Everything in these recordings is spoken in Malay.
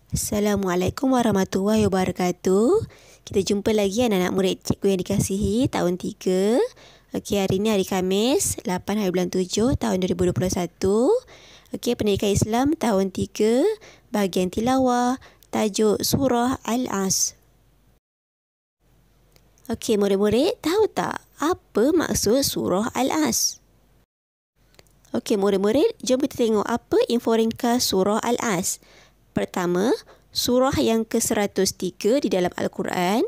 Assalamualaikum warahmatullahi wabarakatuh. Kita jumpa lagi anak-anak murid cikgu yang dikasihi tahun 3. Okey, hari ini hari Khamis, 8 hari bulan 7 tahun 2021. Okey, Pendidikan Islam tahun 3, bahagian tilawah, tajuk surah Al-As. Okey, murid-murid, tahu tak apa maksud surah Al-As? Okey, murid-murid, jom kita tengok apa info ringkas surah Al-As. Pertama, surah yang ke-103 di dalam Al-Quran.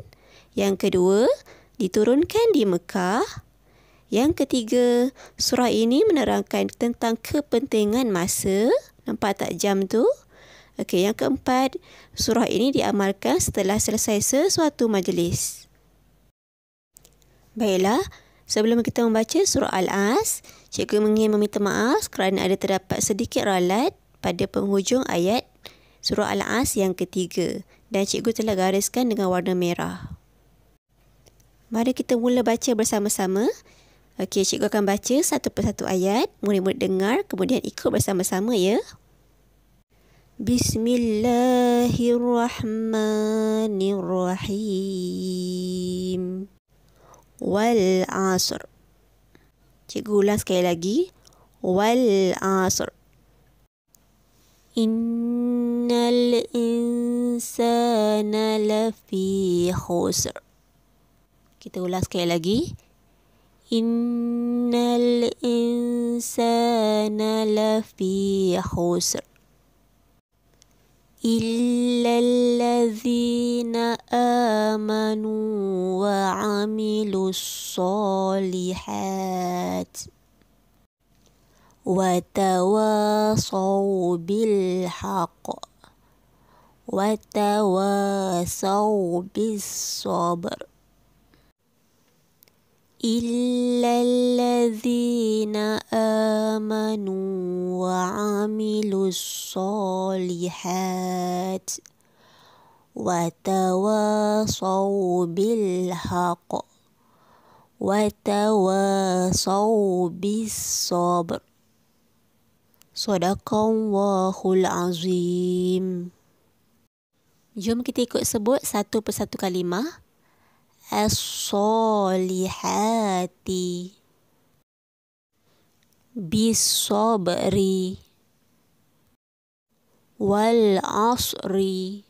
Yang kedua, diturunkan di Mekah. Yang ketiga, surah ini menerangkan tentang kepentingan masa. Nampak tak jam tu? Okey, yang keempat, surah ini diamalkan setelah selesai sesuatu majlis. Baiklah, sebelum kita membaca surah Al-As, cikgu ingin meminta maaf kerana ada terdapat sedikit ralat pada penghujung ayat surah Al-As yang ketiga dan cikgu telah gariskan dengan warna merah. Mari kita mula baca bersama-sama. Okey, cikgu akan baca satu persatu ayat. Murid-murid dengar, kemudian ikut bersama-sama ya. Bismillahirrahmanirrahim. Wal asr. Cikgu ulang sekali lagi. Wal asr. Innal insana lafi khusr. Kita ulang sekali lagi. Innal insana lafi khusr. Illal ladzina amanu wa amilus solihat. وتواصوا بالحق وتواصوا بالصبر إلا الذين آمنوا وعملوا الصالحات وتواصوا بالحق وتواصوا بالصبر. Sadaqallahul azim. Jom kita ikut sebut satu persatu kalimah. As-solihati. Bis-sabri. Wal-asri.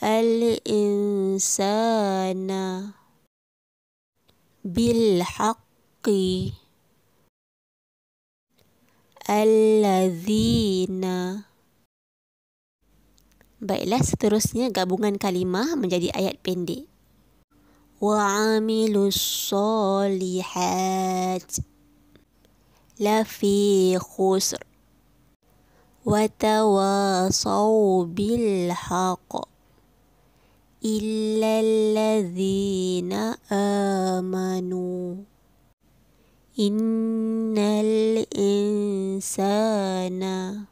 Al-insana. Bil-haqqi. Alladzina. Baiklah, seterusnya gabungan kalimah menjadi ayat pendek. Wa amilus solihat. Lafi khusr. Wa tawasaw bil haqq. Illal ladzina amanu. Innal insana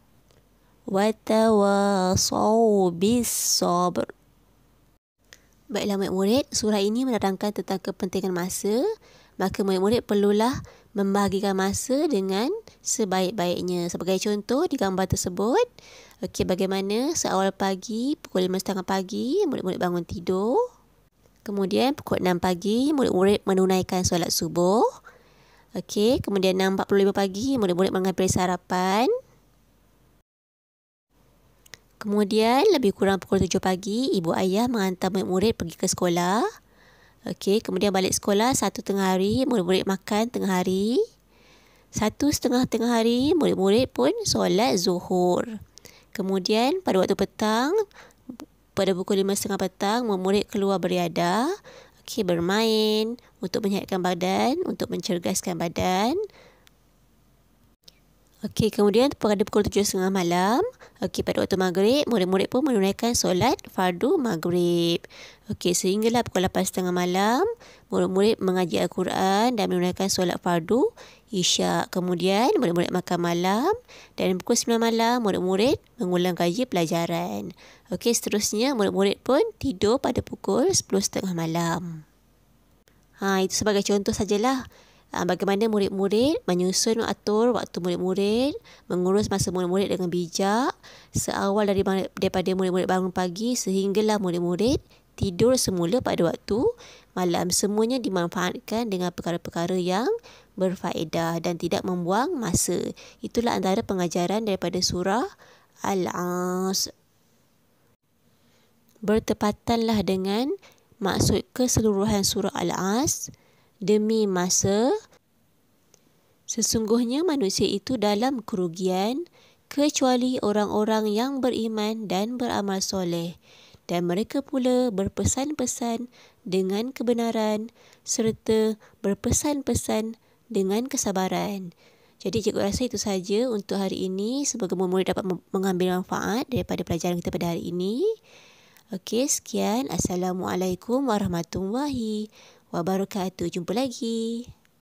watawasaw bis sabr. Baiklah murid-murid, surah ini menerangkan tentang kepentingan masa. Maka murid-murid perlulah membahagikan masa dengan sebaik-baiknya. Sebagai contoh di gambar tersebut, okey, bagaimana seawal pagi pukul 5.30 pagi murid-murid bangun tidur. Kemudian pukul 6 pagi murid-murid menunaikan solat subuh. Okey, kemudian 6.45 pagi murid-murid mengambil sarapan. Kemudian lebih kurang pukul 7 pagi ibu ayah menghantar murid-murid pergi ke sekolah. Okey, kemudian balik sekolah 1 tengah hari murid-murid makan tengah hari. 1:30 tengah hari murid-murid pun solat zuhur. Kemudian pada waktu petang, pada pukul 5.30 petang murid-murid keluar beriadah. Okey, bermain untuk menyihatkan badan, untuk mencergaskan badan. Okey, kemudian pada pukul 7.30 malam, okey, pada waktu maghrib, murid-murid pun menunaikan solat fardu maghrib. Okey, sehinggalah pukul 8.30 malam, murid-murid mengaji Al-Quran dan menunaikan solat fardu isyak. Kemudian murid-murid makan malam dan pukul 9 malam murid-murid mengulang kaji pelajaran. Okey, seterusnya murid-murid pun tidur pada pukul 10.30 malam. Itu sebagai contoh sajalah. bagaimana murid-murid menyusun atur waktu murid-murid, mengurus masa murid-murid dengan bijak, seawal daripada murid-murid bangun pagi sehinggalah murid-murid tidur semula pada waktu malam. Semuanya dimanfaatkan dengan perkara-perkara yang berfaedah dan tidak membuang masa. Itulah antara pengajaran daripada surah Al-Asr. Bertepatanlah dengan maksud keseluruhan surah Al-Asr. Demi masa, sesungguhnya manusia itu dalam kerugian kecuali orang-orang yang beriman dan beramal soleh, dan mereka pula berpesan-pesan dengan kebenaran serta berpesan-pesan dengan kesabaran. Jadi cikgu rasa itu saja untuk hari ini. Semoga murid dapat mengambil manfaat daripada pelajaran kita pada hari ini. Okey, sekian. Assalamualaikum warahmatullahi wabarakatuh. Jumpa lagi.